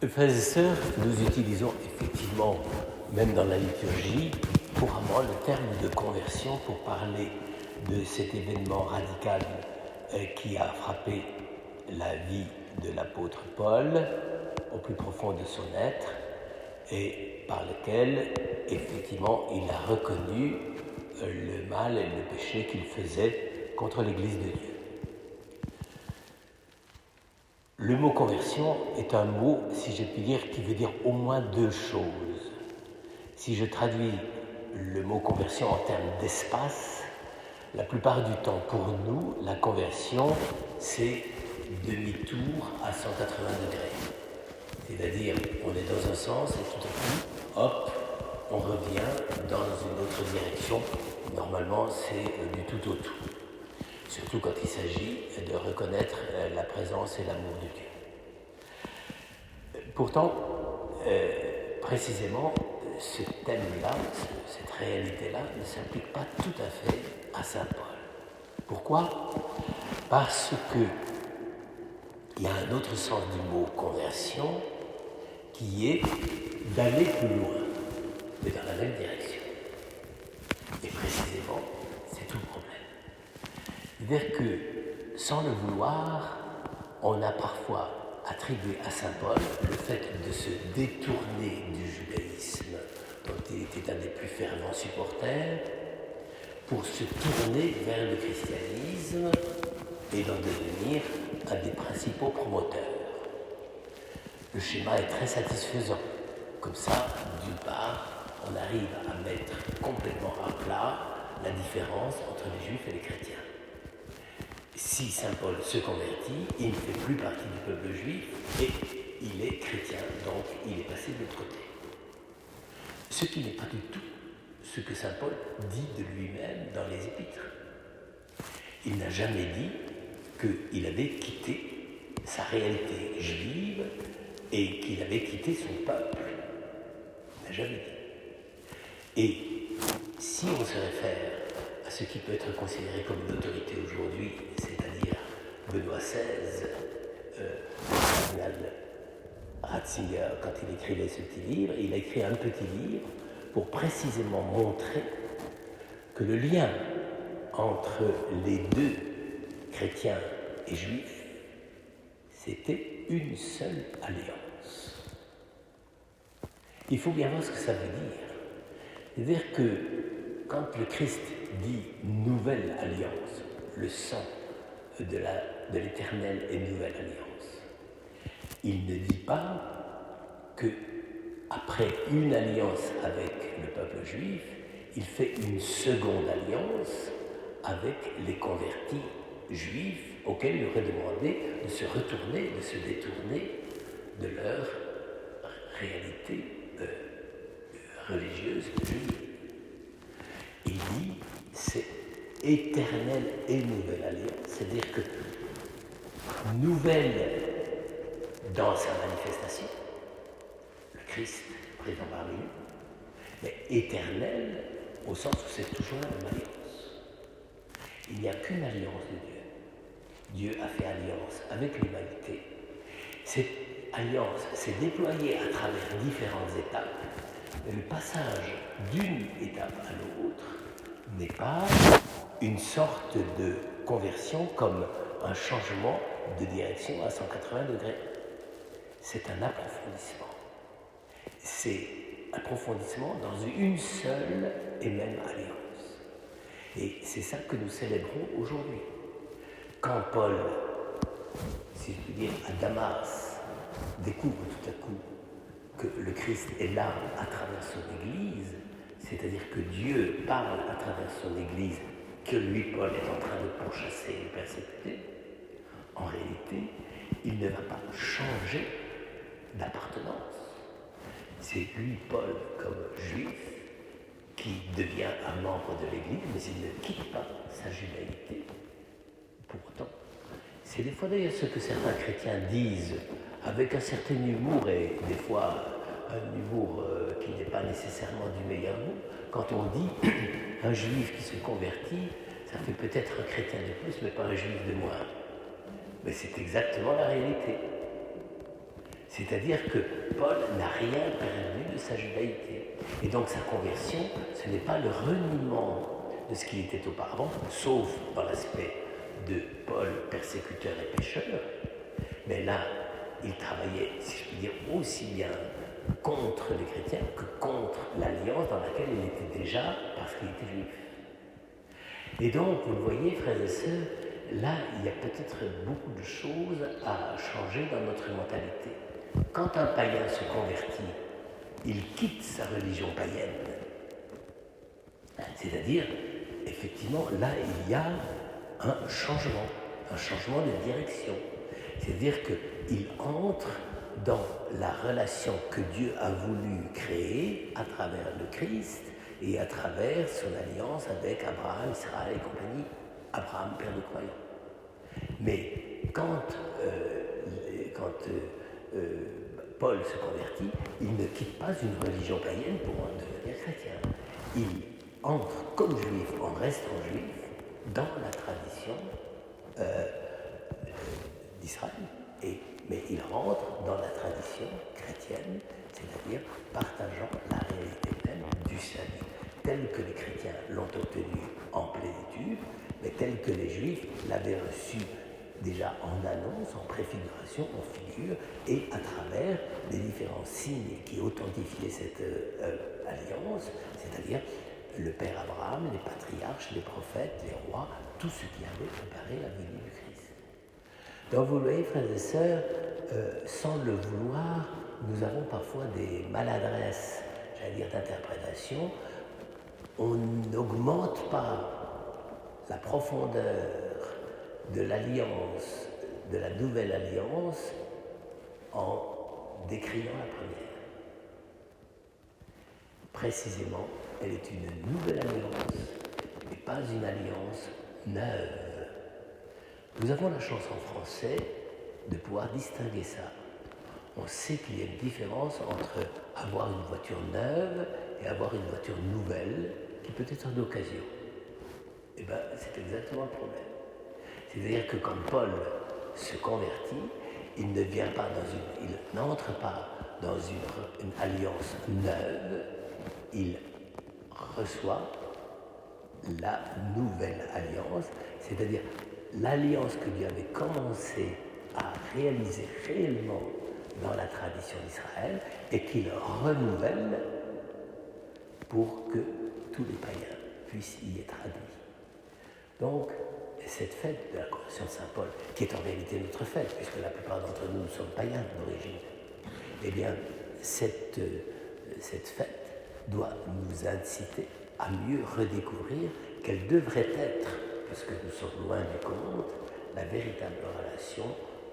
Frères et sœurs, nous utilisons effectivement, même dans la liturgie, couramment le terme de conversion pour parler de cet événement radical qui a frappé la vie de l'apôtre Paul au plus profond de son être et par lequel, effectivement, il a reconnu le mal et le péché qu'il faisait contre l'Église de Dieu. Le mot conversion est un mot, si je puis dire, qui veut dire au moins deux choses. Si je traduis le mot conversion en termes d'espace, la plupart du temps pour nous, la conversion, c'est demi-tour à 180 degrés. C'est-à-dire, on est dans un sens et tout à coup, hop, on revient dans une autre direction. Normalement, c'est du tout au tout. Surtout quand il s'agit de reconnaître la présence et l'amour de Dieu. Pourtant, précisément, ce thème-là, cette réalité-là, ne s'applique pas tout à fait à saint Paul. Pourquoi ? Parce qu'il y a un autre sens du mot conversion qui est d'aller plus loin, mais dans la même direction. Et précisément, c'est tout le problème. C'est-à-dire que, sans le vouloir, on a parfois attribué à saint Paul le fait de se détourner du judaïsme, dont il était un des plus fervents supporters, pour se tourner vers le christianisme et d'en devenir un des principaux promoteurs. Le schéma est très satisfaisant. Comme ça, d'une part, on arrive à mettre complètement à plat la différence entre les juifs et les chrétiens. Si saint Paul se convertit, il ne fait plus partie du peuple juif et il est chrétien, donc il est passé de l'autre côté. Ce qui n'est pas du tout ce que saint Paul dit de lui-même dans les épîtres. Il n'a jamais dit qu'il avait quitté sa réalité juive et qu'il avait quitté son peuple. Il n'a jamais dit. Et si on se réfère à ce qui peut être considéré comme une autorité aujourd'hui, c'est-à-dire Benoît XVI, le cardinal Ratzinger, quand il écrivait ce petit livre, il a écrit un petit livre pour précisément montrer que le lien entre les deux, chrétiens et juifs, c'était une seule alliance. Il faut bien voir ce que ça veut dire. C'est-à-dire que quand le Christ dit « nouvelle alliance », le sang de l'Éternel est nouvelle alliance, il ne dit pas que après une alliance avec le peuple juif, il fait une seconde alliance avec les convertis juifs auxquels il aurait demandé de se retourner, de se détourner de leur réalité religieuse juive. Il dit c'est éternelle et nouvelle alliance, c'est-à-dire que nouvelle dans sa manifestation, le Christ présent parmi nous, mais éternelle au sens où c'est toujours la même alliance. Il n'y a qu'une alliance de Dieu. Dieu a fait alliance avec l'humanité. Cette alliance s'est déployée à travers différentes étapes, mais le passage d'une étape à l'autre n'est pas une sorte de conversion comme un changement de direction à 180 degrés. C'est un approfondissement. C'est un approfondissement dans une seule et même alliance. Et c'est ça que nous célébrons aujourd'hui. Quand Paul, si je puis dire, à Damas, découvre tout à coup que le Christ est là à travers son Église, c'est-à-dire que Dieu parle à travers son Église, que lui, Paul, est en train de pourchasser et persécuter, en réalité, il ne va pas changer d'appartenance. C'est lui, Paul, comme juif, qui devient un membre de l'Église, mais il ne quitte pas sa judaïté. Pourtant, c'est des fois d'ailleurs ce que certains chrétiens disent avec un certain humour, et des fois un humour qui n'est pas nécessairement du meilleur goût. Quand on dit un juif qui se convertit, ça fait peut-être un chrétien de plus, mais pas un juif de moins. Mais c'est exactement la réalité. C'est-à-dire que Paul n'a rien perdu de sa judaïté. Et donc sa conversion, ce n'est pas le reniement de ce qu'il était auparavant, sauf dans l'aspect de Paul, persécuteur et pécheur. Mais là, il travaillait, si je puis dire, aussi bien contre les chrétiens que contre l'alliance dans laquelle il était déjà, parce qu'il était juif. Et donc, vous le voyez, frères et sœurs, là, il y a peut-être beaucoup de choses à changer dans notre mentalité. Quand un païen se convertit, il quitte sa religion païenne. C'est-à-dire, effectivement, là, il y a un changement de direction. C'est-à-dire qu'il entre dans la relation que Dieu a voulu créer à travers le Christ et à travers son alliance avec Abraham, Israël et compagnie, Abraham, père de croyants. Mais quand Paul se convertit, il ne quitte pas une religion païenne pour en devenir chrétien. Il entre comme juif en restant juif dans la tradition d'Israël, mais il rentre dans la tradition chrétienne, c'est-à-dire partageant la réalité même du salut, tel que les chrétiens l'ont obtenu en plénitude, mais tel que les juifs l'avaient reçu déjà en annonce, en préfiguration, en figure, et à travers les différents signes qui authentifiaient cette alliance, c'est-à-dire le Père Abraham, les patriarches, les prophètes, les rois, tout ce qui avait préparé la venue du Christ. Donc vous voyez, frères et sœurs, sans le vouloir, nous avons parfois des maladresses, j'allais dire d'interprétation. On n'augmente pas la profondeur de l'alliance, de la nouvelle alliance, en décriant la première. Précisément, elle est une nouvelle alliance, et pas une alliance neuve. Nous avons la chance en français de pouvoir distinguer ça. On sait qu'il y a une différence entre avoir une voiture neuve et avoir une voiture nouvelle qui peut être d'occasion. Eh bien, c'est exactement le problème. C'est-à-dire que quand Paul se convertit, il ne vient pas il n'entre pas dans une alliance neuve, il reçoit la nouvelle alliance, c'est-à-dire l'alliance que Dieu avait commencé à réaliser réellement dans la tradition d'Israël et qu'il renouvelle pour que tous les païens puissent y être admis. Donc, cette fête de la conversion de Saint Paul, qui est en réalité notre fête, puisque la plupart d'entre nous sommes païens d'origine, eh bien, cette fête doit nous inciter à mieux redécouvrir quelle devrait être, parce que nous sommes loin du compte, la véritable relation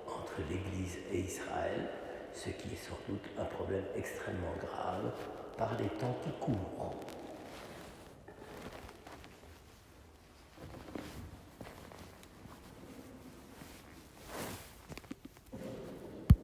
entre l'Église et Israël, ce qui est sans doute un problème extrêmement grave par les temps qui courent.